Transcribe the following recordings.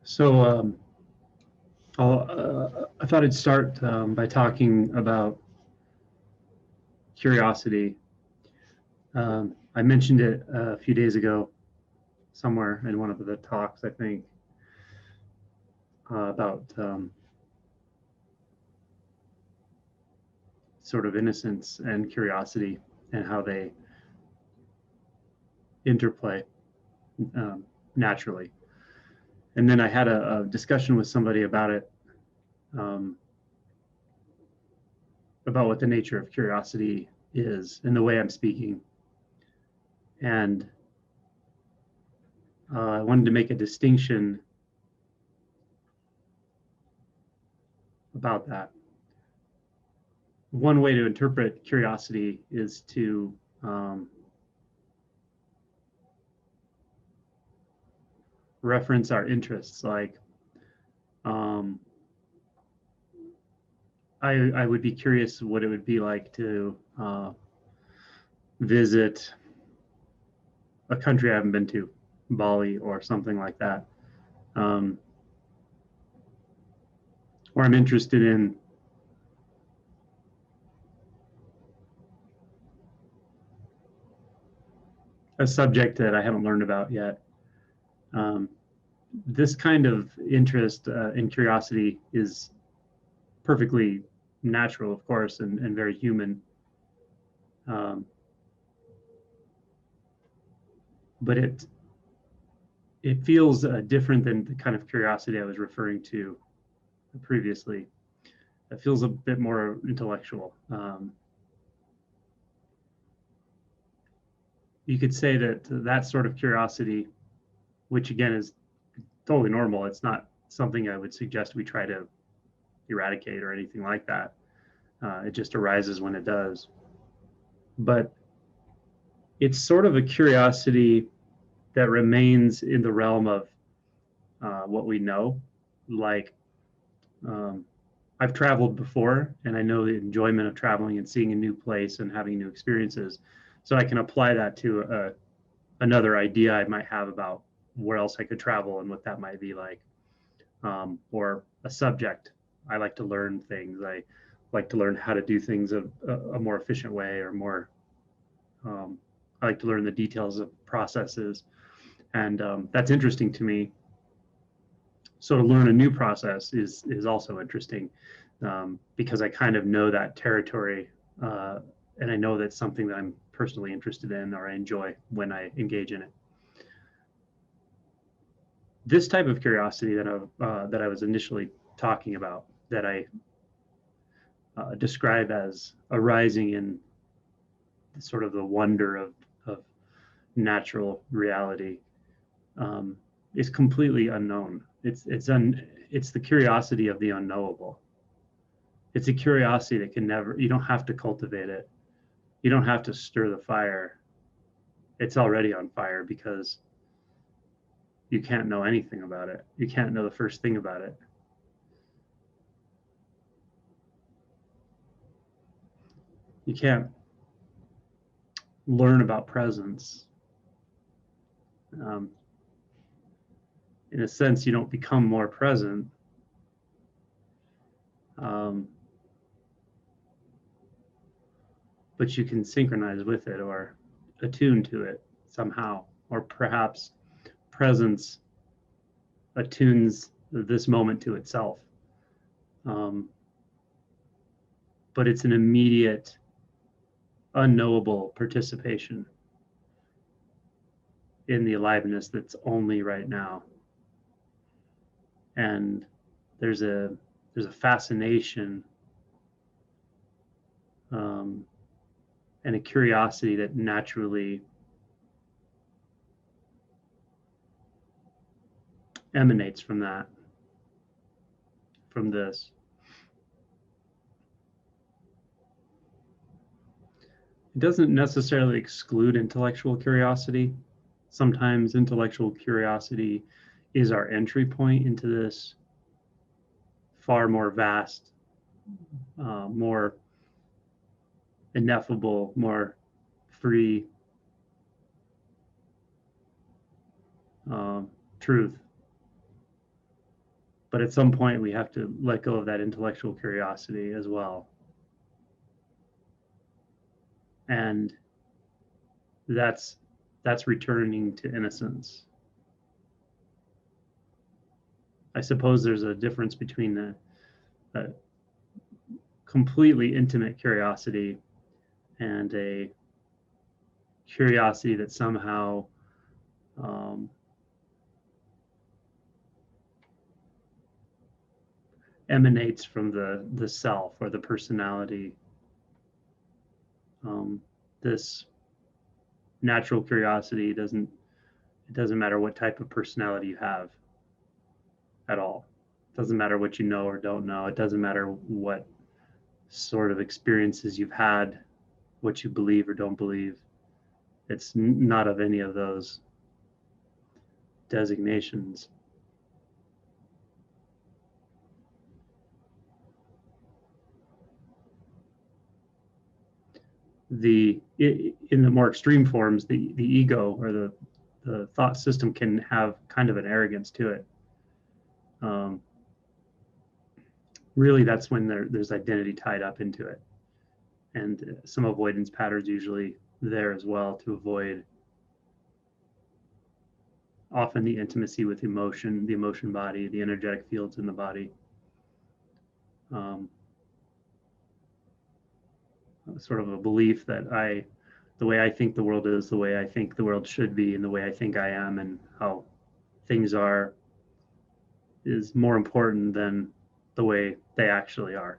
So I thought I'd start by talking about curiosity. I mentioned it a few days ago somewhere in one of the talks, I think, about sort of innocence and curiosity and how they interplay naturally. And then I had a discussion with somebody about it, about what the nature of curiosity is and the way I'm speaking. And I wanted to make a distinction about that. One way to interpret curiosity is to reference our interests. Like, I would be curious what it would be like to visit a country I haven't been to, Bali or something like that. Or I'm interested in a subject that I haven't learned about yet. This kind of interest and curiosity is perfectly natural, of course, and very human. But it feels different than the kind of curiosity I was referring to previously. It feels a bit more intellectual. You could say that sort of curiosity, which again is totally normal, it's not something I would suggest we try to eradicate or anything like that. It just arises when it does. But it's sort of a curiosity that remains in the realm of what we know. Like, I've traveled before, and I know the enjoyment of traveling and seeing a new place and having new experiences. So I can apply that to another idea I might have about where else I could travel and what that might be like, or a subject. I like to learn things. I like to learn how to do things a more efficient way, or more. I like to learn the details of processes, and that's interesting to me. So to learn a new process is also interesting, because I kind of know that territory, and I know that's something that I'm personally interested in, or I enjoy when I engage in it. This type of curiosity that I was initially talking about, that I describe as arising in sort of the wonder of natural reality, is completely unknown. It's the curiosity of the unknowable. It's a curiosity that can never, you don't have to cultivate it. You don't have to stir the fire. It's already on fire because you can't know anything about it. You can't know the first thing about it. You can't learn about presence. In a sense, you don't become more present. But you can synchronize with it or attune to it somehow, or perhaps presence attunes this moment to itself. But it's an immediate, unknowable participation in the aliveness that's only right now. And there's a fascination and a curiosity that naturally emanates from that, from this. It doesn't necessarily exclude intellectual curiosity. Sometimes intellectual curiosity is our entry point into this far more vast, more ineffable, more free truth. But at some point, we have to let go of that intellectual curiosity as well. And that's returning to innocence. I suppose there's a difference between a completely intimate curiosity and a curiosity that somehow emanates from the self or the personality. This natural curiosity it doesn't matter what type of personality you have at all. It doesn't matter what you know or don't know. It doesn't matter what sort of experiences you've had, what you believe or don't believe. It's not of any of those designations. In the more extreme forms, the ego or the thought system can have kind of an arrogance to it. Really, that's when there's identity tied up into it, and some avoidance patterns usually there as well to avoid often the intimacy with emotion, the emotion body, the energetic fields in the body. Sort of a belief that the way I think the world is, the way I think the world should be, and the way I think I am and how things are is more important than the way they actually are.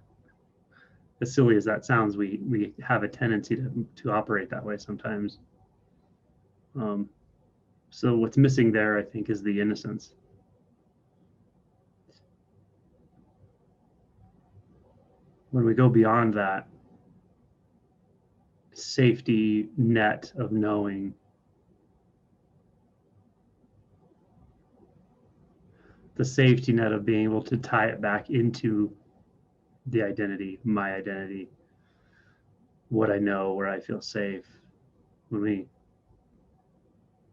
As silly as that sounds, we have a tendency to operate that way sometimes. So what's missing there, I think, is the innocence. When we go beyond that safety net of knowing, the safety net of being able to tie it back into the identity, my identity, what I know, where I feel safe. When we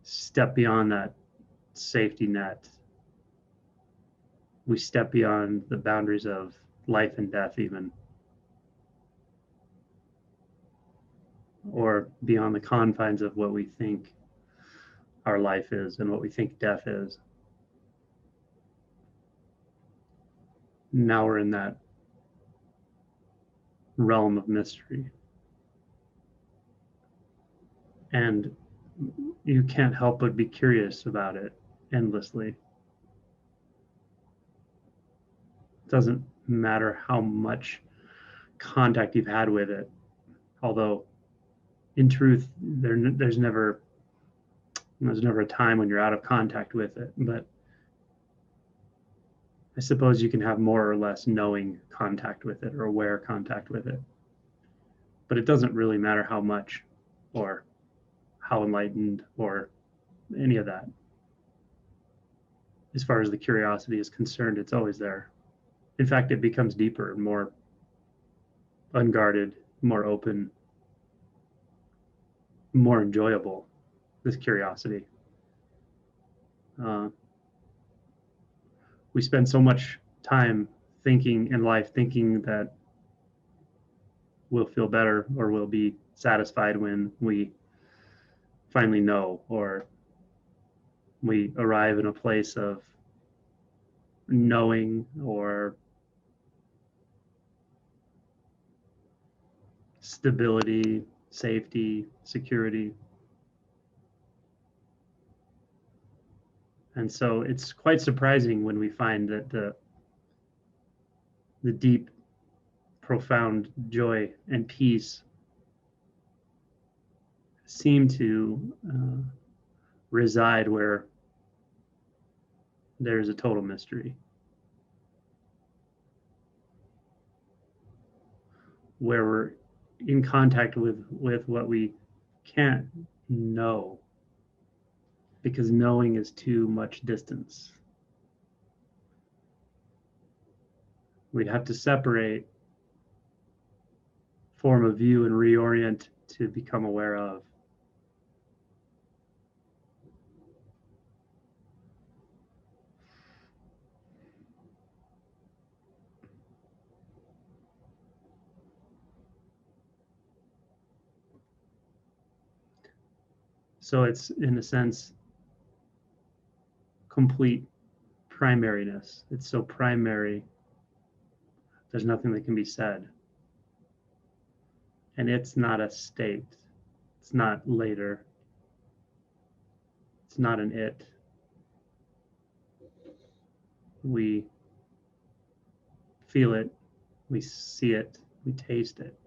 step beyond that safety net, we step beyond the boundaries of life and death even, or beyond the confines of what we think our life is and what we think death is. Now we're in that realm of mystery. And you can't help but be curious about it endlessly. It doesn't matter how much contact you've had with it, although in truth, there's never a time when you're out of contact with it. But I suppose you can have more or less knowing contact with it or aware contact with it. But it doesn't really matter how much or how enlightened or any of that. As far as the curiosity is concerned, it's always there. In fact, it becomes deeper and more unguarded, more open, more enjoyable, this curiosity. We spend so much time thinking in life, thinking that we'll feel better or we'll be satisfied when we finally know, or we arrive in a place of knowing or stability, safety, security. And so it's quite surprising when we find that the deep, profound joy and peace seem to reside where there's a total mystery, where we're in contact with what we can't know, because knowing is too much distance. We'd have to separate, form of view, and reorient to become aware of. So it's, in a sense, complete primariness. It's so primary, there's nothing that can be said. And it's not a state. It's not later. It's not an it. We feel it, we see it, we taste it.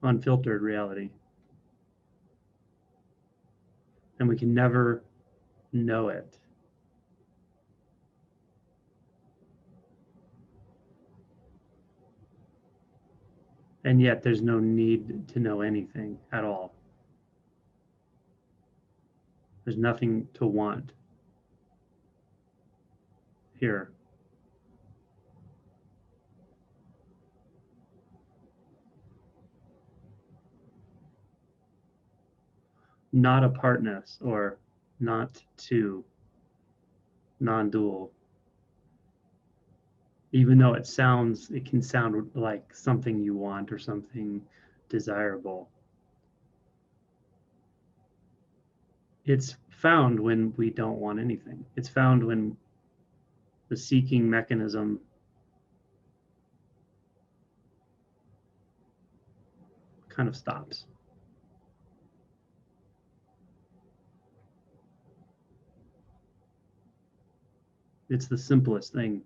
Unfiltered reality. And we can never know it. And yet there's no need to know anything at all. There's nothing to want here. Not apartness or not to, non-dual. Even though it can sound like something you want or something desirable. It's found when we don't want anything. It's found when the seeking mechanism kind of stops. It's the simplest thing.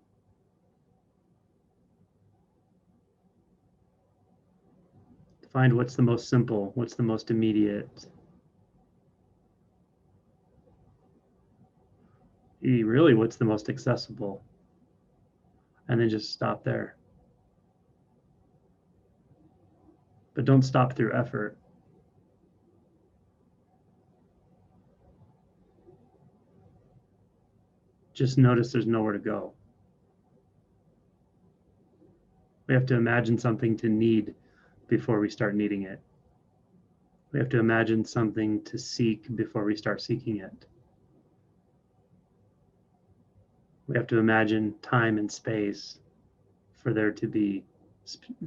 To find what's the most simple, what's the most immediate. Really, what's the most accessible? And then just stop there. But don't stop through effort. Just notice there's nowhere to go. We have to imagine something to need before we start needing it. We have to imagine something to seek before we start seeking it. We have to imagine time and space for there to be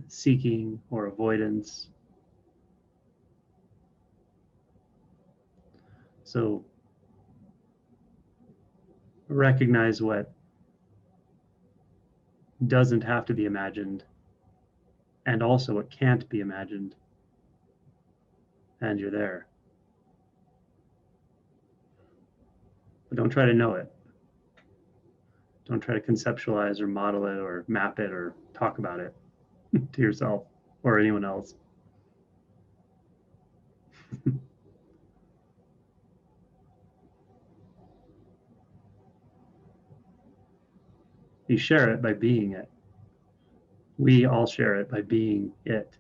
seeking or avoidance. So recognize what doesn't have to be imagined and also what can't be imagined. And you're there. But don't try to know it. Don't try to conceptualize or model it or map it or talk about it to yourself or anyone else. You share it by being it. We all share it by being it.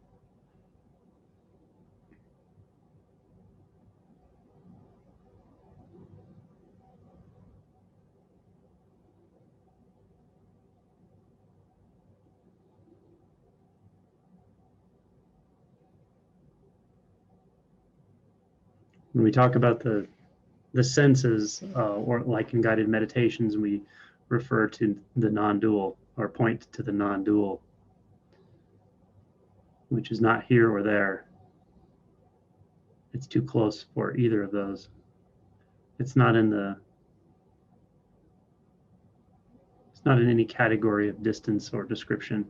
When we talk about the senses, or like in guided meditations, we refer to the non-dual or point to the non-dual, which is not here or there. It's too close for either of those. It's not in any category of distance or description.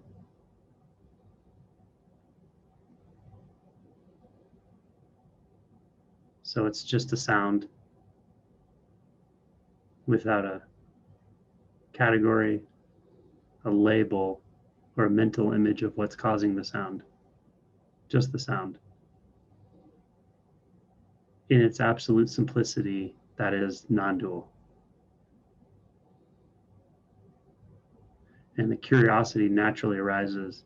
So it's just a sound without a category, a label, or a mental image of what's causing the sound. Just the sound. In its absolute simplicity, that is non-dual. And the curiosity naturally arises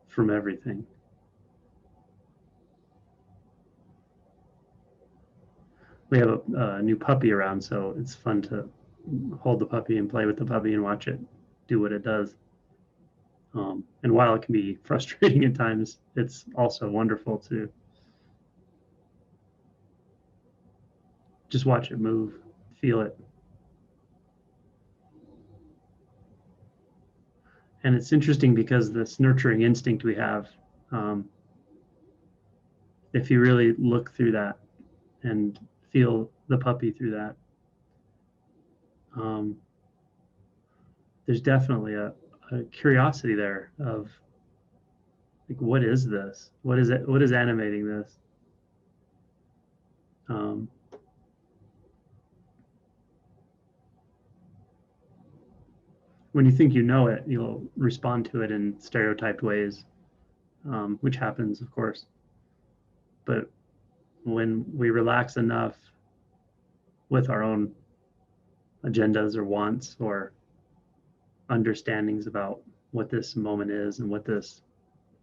from everything. We have a new puppy around, so it's fun to hold the puppy and play with the puppy and watch it do what it does. And while it can be frustrating at times, it's also wonderful to just watch it move, feel it. And it's interesting because this nurturing instinct we have, if you really look through that and feel the puppy through that, there's definitely a curiosity there of like, what is this? What is it? What is animating this? When you think you know it, you'll respond to it in stereotyped ways, which happens, of course. But when we relax enough with our own agendas or wants or understandings about what this moment is and what this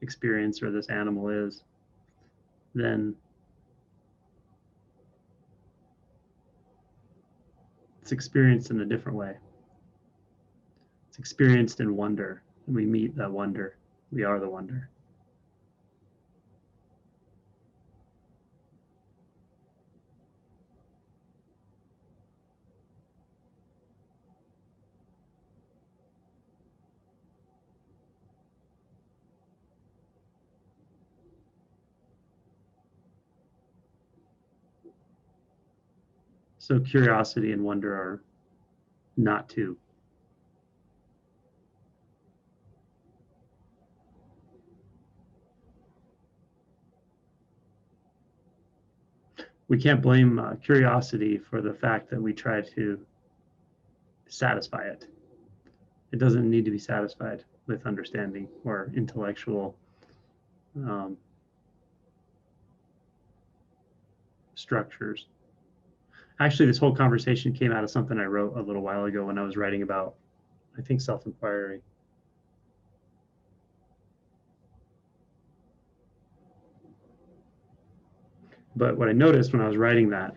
experience or this animal is, then it's experienced in a different way. It's experienced in wonder, and we meet that wonder. We are the wonder. So curiosity and wonder are not two. We can't blame curiosity for the fact that we try to satisfy it. It doesn't need to be satisfied with understanding or intellectual structures. Actually, this whole conversation came out of something I wrote a little while ago when I was writing about, I think, self-inquiry. But what I noticed when I was writing that,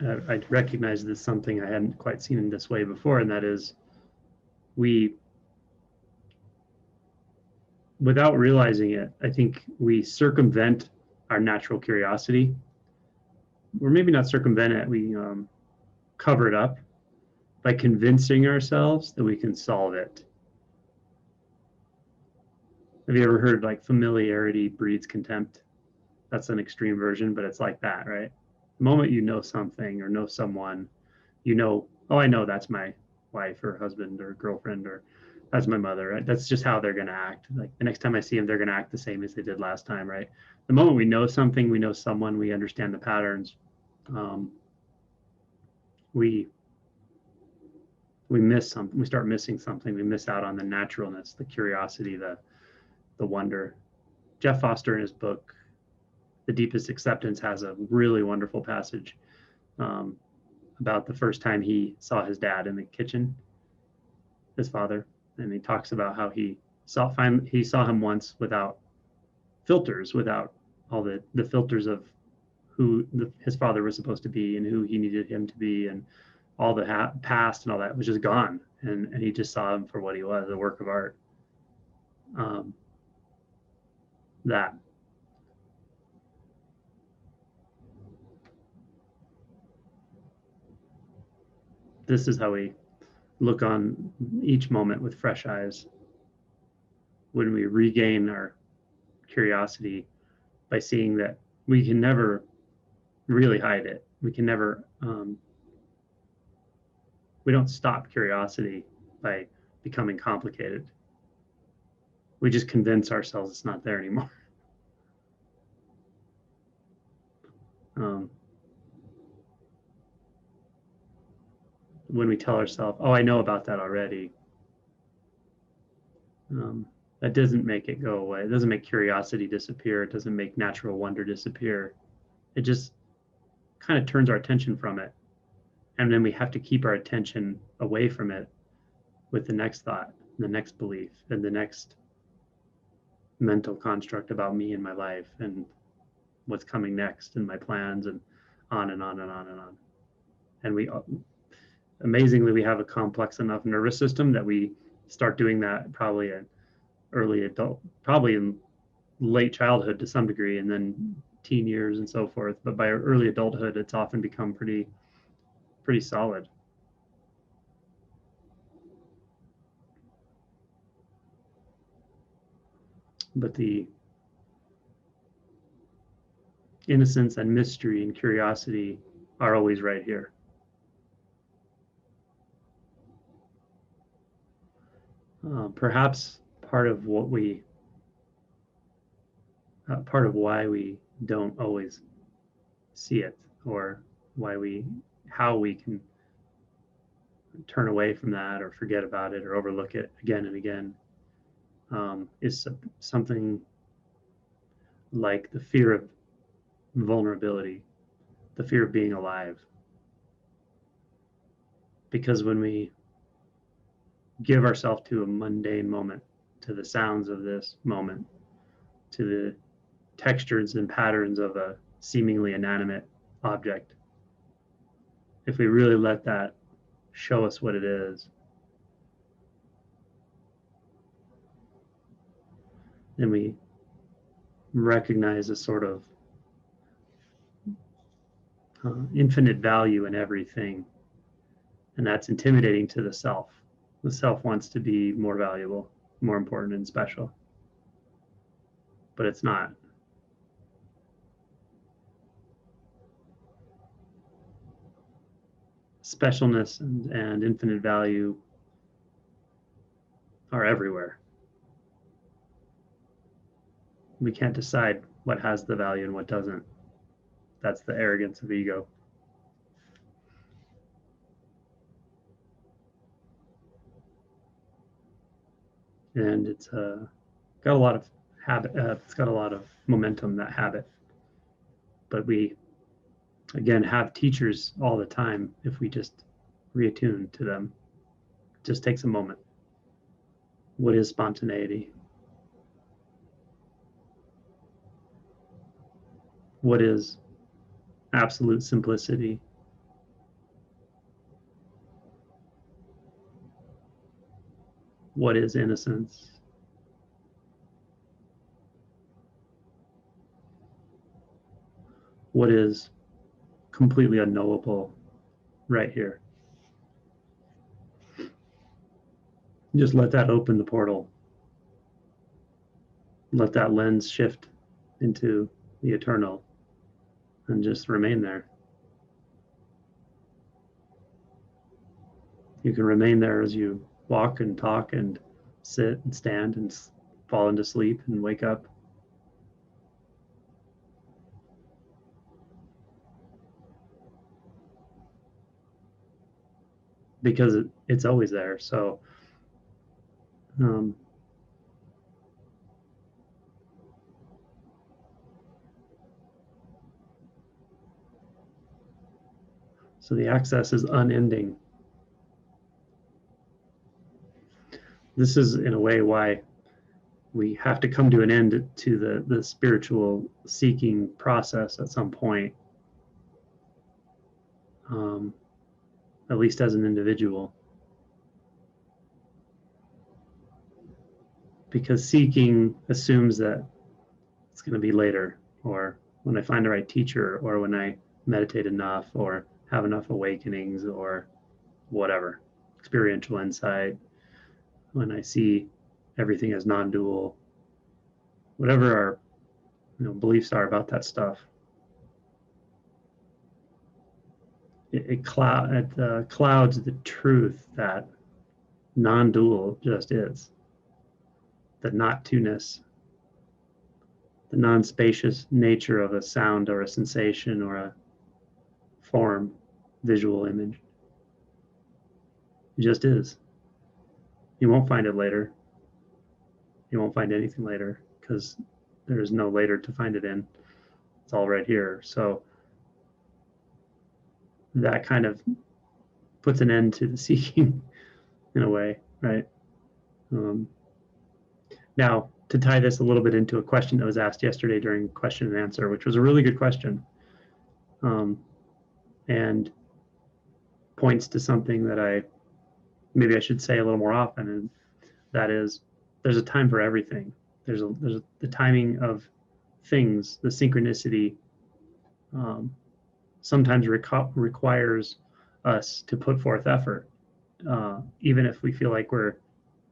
I recognized this something I hadn't quite seen in this way before, and that is without realizing it, I think we circumvent our natural curiosity. Or maybe not circumvent it, we cover it up by convincing ourselves that we can solve it. Have you ever heard like familiarity breeds contempt? That's an extreme version, but it's like that, right? The moment you know something or know someone, you know, oh, I know that's my wife or husband or girlfriend, or that's my mother, right? That's just how they're going to act. Like the next time I see them, they're going to act the same as they did last time, right? The moment we know something, we know someone, we understand the patterns, we miss something. We start missing something. We miss out on the naturalness, the curiosity, the wonder. Jeff Foster in his book, The Deepest Acceptance, has a really wonderful passage about the first time he saw his dad in the kitchen, his father, and he talks about how he saw him once without filters, without all the filters of who his father was supposed to be and who he needed him to be, and all the past and all that was just gone, and he just saw him for what he was, a work of art. That this is how we look on each moment with fresh eyes when we regain our curiosity by seeing that we can never really hide it. We can never, we don't stop curiosity by becoming complicated. We just convince ourselves it's not there anymore. When we tell ourselves, oh, I know about that already, that doesn't make it go away. It doesn't make curiosity disappear. It doesn't make natural wonder disappear. It just kind of turns our attention from it. And then we have to keep our attention away from it with the next thought, the next belief, and the next mental construct about me and my life and what's coming next and my plans, and on and on and on and on. And we amazingly, we have a complex enough nervous system that we start doing that probably at early adult, probably in late childhood to some degree, and then teen years and so forth. But by early adulthood, it's often become pretty solid. but the innocence and mystery and curiosity are always right here. Perhaps part of why we don't always see it, or how we can turn away from that or forget about it or overlook it again and again, is something like the fear of vulnerability, the fear of being alive. Because when we give ourselves to a mundane moment, to the sounds of this moment, to the textures and patterns of a seemingly inanimate object, if we really let that show us what it is, then we recognize a sort of infinite value in everything. And that's intimidating to the self. The self wants to be more valuable, more important, and special. But it's not. Specialness and infinite value are everywhere. We can't decide what has the value and what doesn't. That's the arrogance of ego. And it's got a lot of habit. It's got a lot of momentum, that habit. But we, again, have teachers all the time if we just reattune to them. It just takes a moment. What is spontaneity? What is absolute simplicity? What is innocence? What is completely unknowable right here? Just let that open the portal. Let that lens shift into the eternal and just remain there. You can remain there as you walk and talk and sit and stand and fall into sleep and wake up. Because it's always there. So so the access is unending. This is, in a way, why we have to come to an end to the spiritual seeking process at some point, at least as an individual. Because seeking assumes that it's going to be later, or when I find the right teacher, or when I meditate enough, or have enough awakenings, or whatever, experiential insight, when I see everything as non-dual, whatever our beliefs are about that stuff. It clouds the truth that non-dual just is. The not-to-ness, the non-spacious nature of a sound or a sensation or a form, visual image. It just is. You won't find it later. You won't find anything later because there is no later to find it in. It's all right here. So that kind of puts an end to the seeking in a way, right? Now, to tie this a little bit into a question that was asked yesterday during question and answer, which was a really good question, and points to something that maybe I should say a little more often, and that is, there's a time for everything. There's the timing of things, the synchronicity sometimes requires us to put forth effort, even if we feel like we're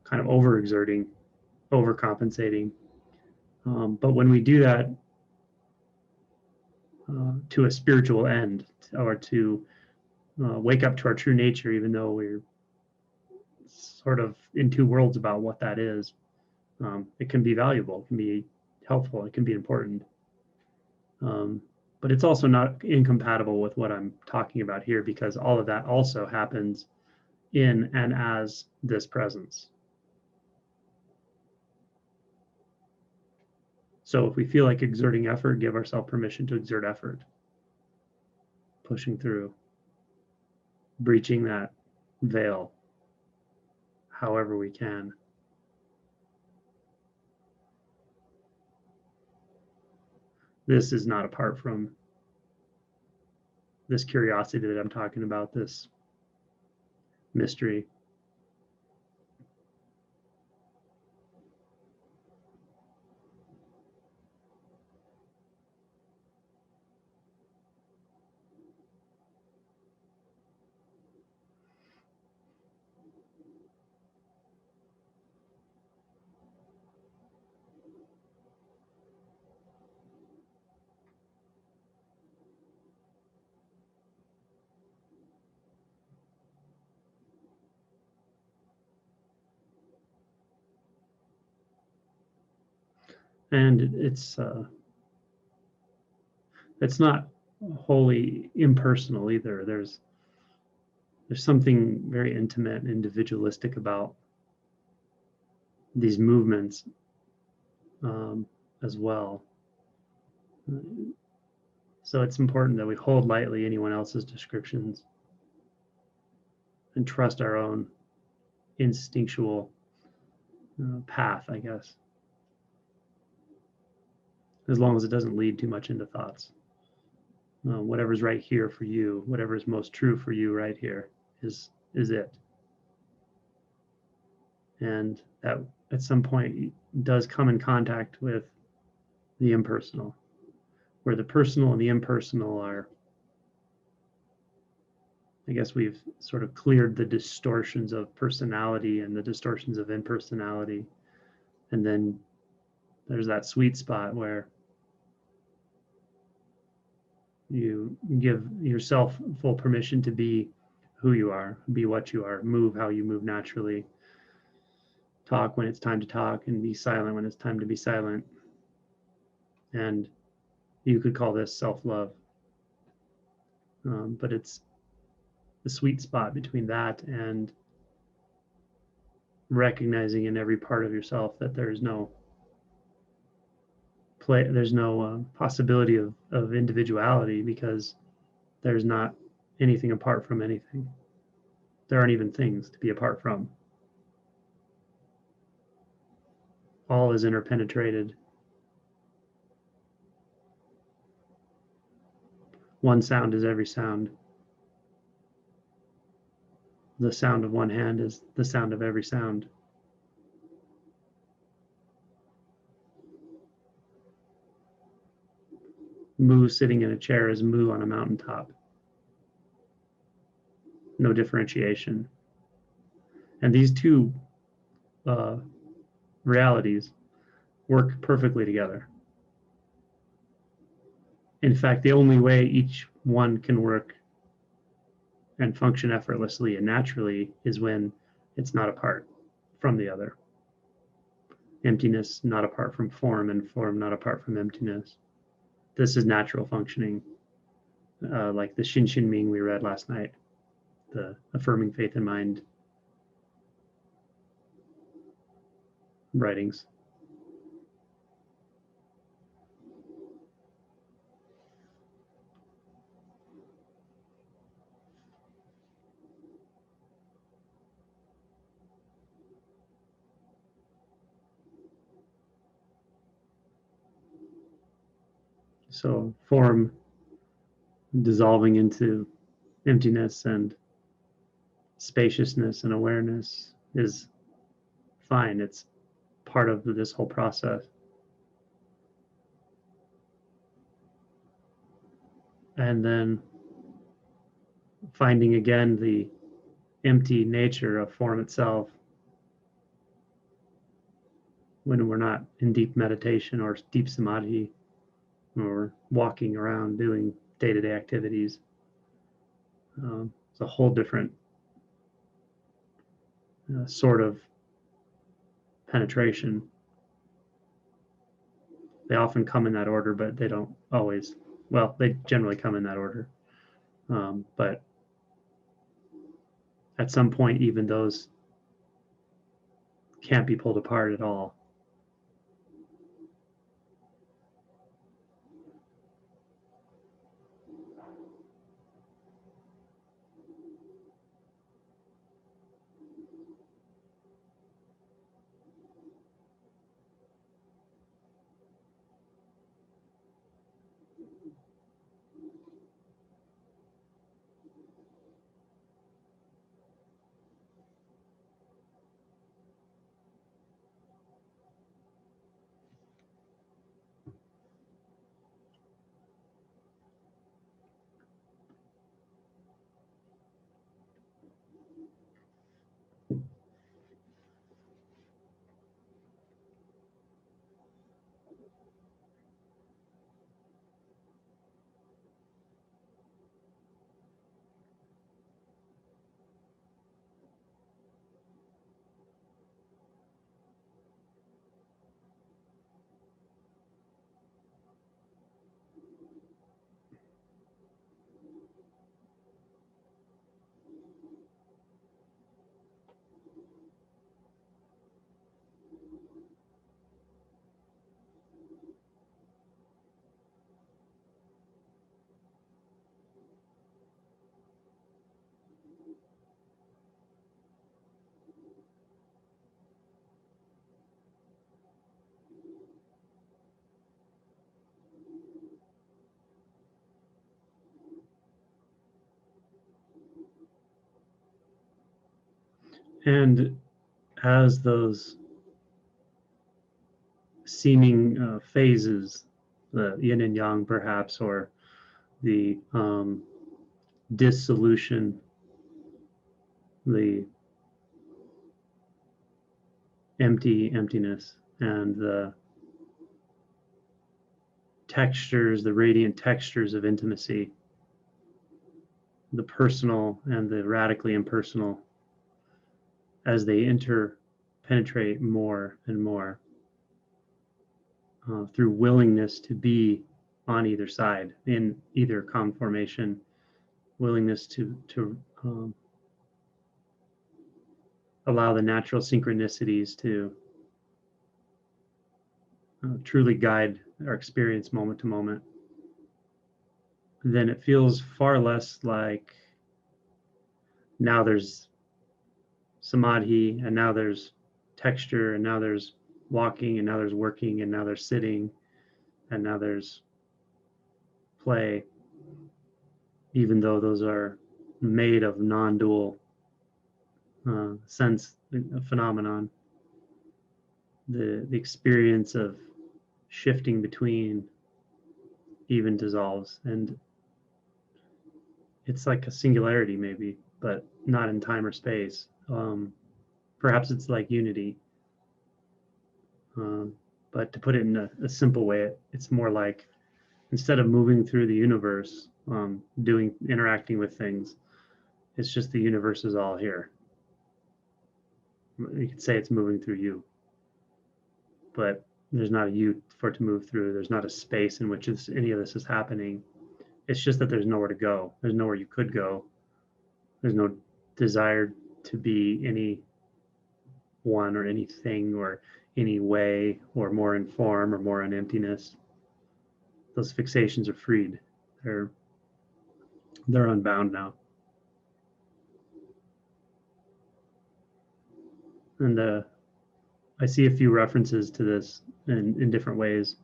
kind of overexerting, overcompensating. But when we do that to a spiritual end, or to wake up to our true nature, even though we're sort of in two worlds about what that is, it can be valuable, it can be helpful, it can be important. But it's also not incompatible with what I'm talking about here, because all of that also happens in and as this presence. So if we feel like exerting effort, give ourselves permission to exert effort, pushing through, breaching that veil however we can. This is not apart from this curiosity that I'm talking about, this mystery. And it's not wholly impersonal either. There's something very intimate and individualistic about these movements as well. So it's important that we hold lightly anyone else's descriptions and trust our own instinctual path, I guess, as long as it doesn't lead too much into thoughts. Whatever's right here for you, whatever is most true for you right here is it. And that at some point does come in contact with the impersonal, where the personal and the impersonal are, I guess we've sort of cleared the distortions of personality and the distortions of impersonality. And then there's that sweet spot where you give yourself full permission to be who you are, be what you are, move how you move naturally, talk when it's time to talk, and be silent when it's time to be silent. And you could call this self-love. But it's the sweet spot between that and recognizing in every part of yourself that there's no possibility of individuality, because there's not anything apart from anything. There aren't even things to be apart from. All is interpenetrated. One sound is every sound. The sound of one hand is the sound of every sound. Moo sitting in a chair is moo on a mountaintop. No differentiation. And these two realities work perfectly together. In fact, the only way each one can work and function effortlessly and naturally is when it's not apart from the other. Emptiness not apart from form, and form not apart from emptiness. This is natural functioning, like the Shin Shin Ming we read last night, the Affirming Faith and Mind writings. So form dissolving into emptiness and spaciousness and awareness is fine. It's part of this whole process. And then finding again the empty nature of form itself when we're not in deep meditation or deep samadhi, or walking around doing day-to-day activities. It's a whole different sort of penetration. They often come in that order, but they don't always. Well, they generally come in that order. But at some point, even those can't be pulled apart at all. And as those seeming phases, the yin and yang perhaps, or the dissolution, the emptiness, and the textures, the radiant textures of intimacy, the personal and the radically impersonal, as they interpenetrate more and more through willingness to be on either side, in either conformation, willingness to allow the natural synchronicities to truly guide our experience moment to moment, then it feels far less like now there's samadhi, and now there's texture, and now there's walking, and now there's working, and now there's sitting, and now there's play, even though those are made of non-dual sense phenomenon. The experience of shifting between even dissolves, and it's like a singularity maybe, but not in time or space. Perhaps it's like unity, but to put it in a simple way, it's more like, instead of moving through the universe, interacting with things, it's just the universe is all here. You could say it's moving through you, but there's not a you for it to move through. There's not a space in which any of this is happening. It's just that there's nowhere to go. There's nowhere you could go. There's no desire to be any one or anything or any way, or more in form or more in emptiness. Those fixations are freed. They're unbound now. And I see a few references to this in different ways.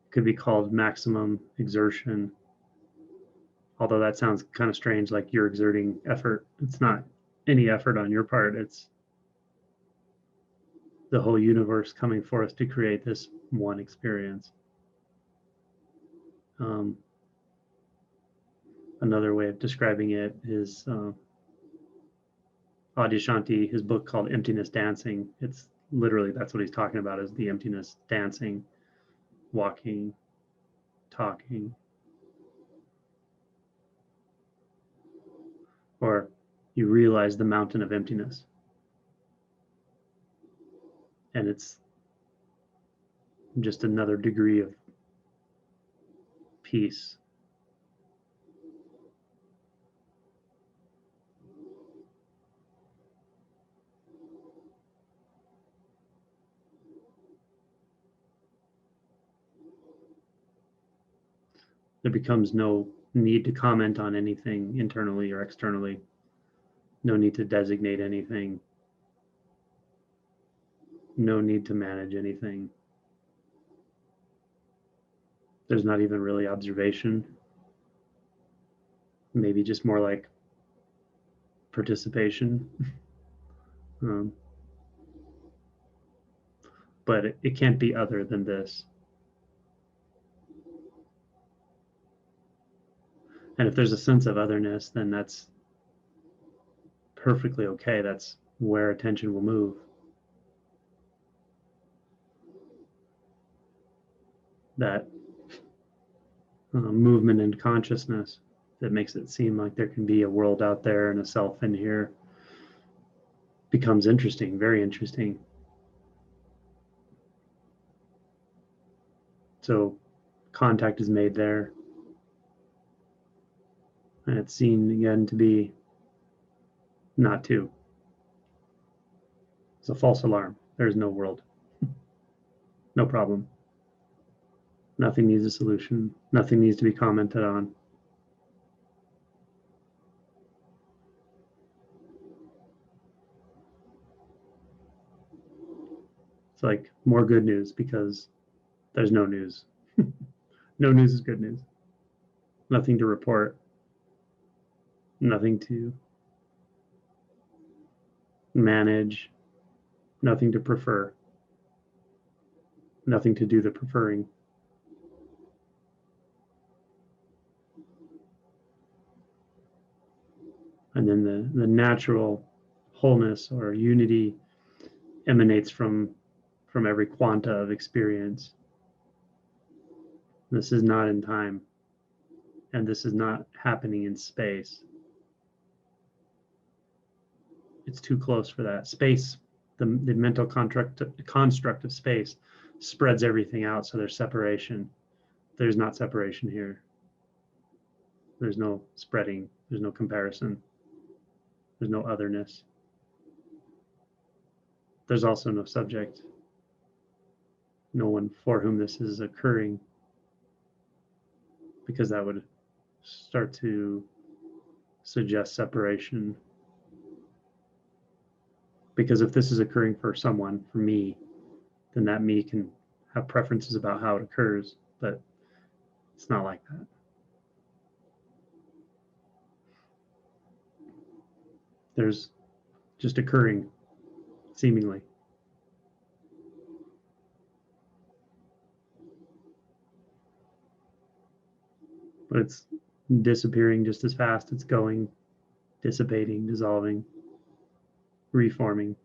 It could be called maximum exertion, although that sounds kind of strange, like you're exerting effort. It's not any effort on your part. It's the whole universe coming forth to create this one experience. Another way of describing it is Adyashanti, his book called Emptiness Dancing. It's literally that's what he's talking about, is the emptiness dancing, walking, talking. Or you realize the mountain of emptiness. And it's just another degree of peace. There becomes no need to comment on anything internally or externally, no need to designate anything, no need to manage anything. There's not even really observation, maybe just more like participation. But it can't be other than this. And if there's a sense of otherness, then that's perfectly okay. That's where attention will move. That movement in consciousness that makes it seem like there can be a world out there and a self in here becomes interesting, very interesting. So contact is made there, and it's seen again to be not to. It's a false alarm. There's no world, no problem. Nothing needs a solution. Nothing needs to be commented on. It's like more good news because there's no news. No news is good news. Nothing to report. Nothing to manage. Nothing to prefer. Nothing to do the preferring. And then the natural wholeness or unity emanates from every quanta of experience. This is not in time, and this is not happening in space. It's too close for that. Space, the mental construct of space spreads everything out, so there's separation. There's not separation here. There's no spreading. There's no comparison. There's no otherness. There's also no subject. No one for whom this is occurring, because that would start to suggest separation. Because if this is occurring for someone, for me, then that me can have preferences about how it occurs, but it's not like that. There's just occurring, seemingly. But it's disappearing just as fast. It's going, dissipating, dissolving, reforming.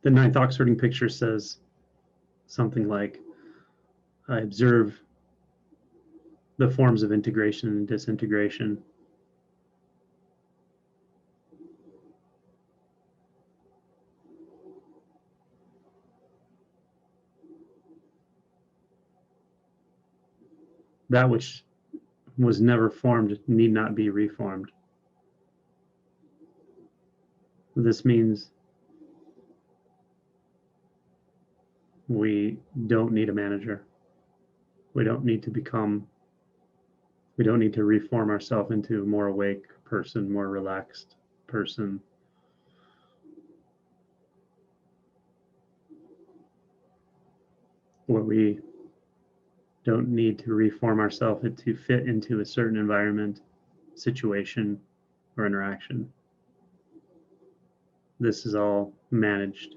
The ninth Oxfording picture says something like, I observe the forms of integration and disintegration. That which was never formed need not be reformed. This means we don't need a manager. We don't need to become We don't need to reform ourselves into a more awake person, more relaxed person. Or we don't need to reform ourselves to fit into a certain environment, situation, or interaction. This is all managed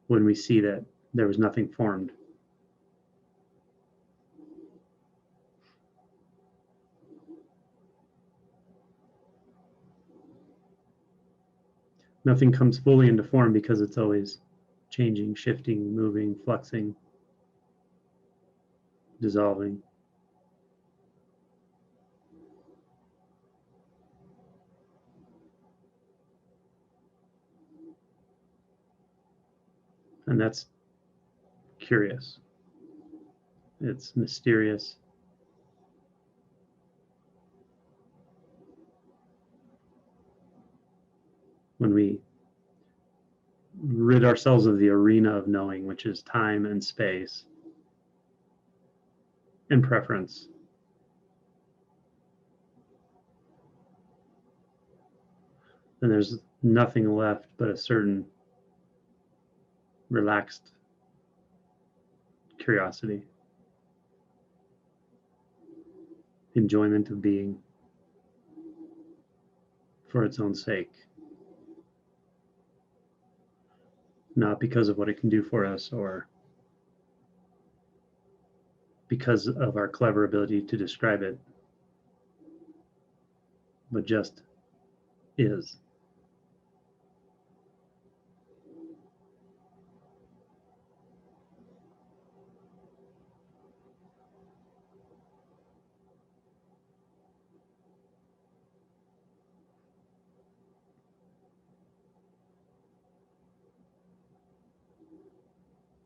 when we see that there was nothing formed. Nothing comes fully into form because it's always changing, shifting, moving, fluxing, dissolving. And that's curious. It's mysterious. When we rid ourselves of the arena of knowing, which is time and space and preference, then there's nothing left but a certain relaxed curiosity, enjoyment of being for its own sake, not because of what it can do for us or because of our clever ability to describe it, but just is.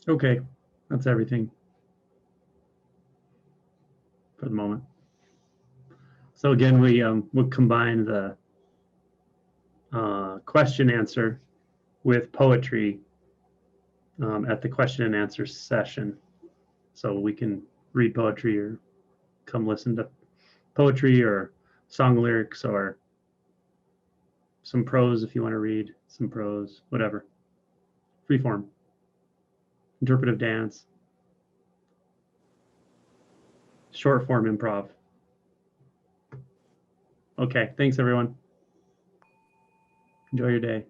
Okay, that's everything for the moment. So again, we would combine the question answer with poetry at the question and answer session. So we can read poetry or come listen to poetry or song lyrics or some prose if you want to read some prose, whatever. Free form. Interpretive dance. Short form improv. Okay, thanks everyone. Enjoy your day.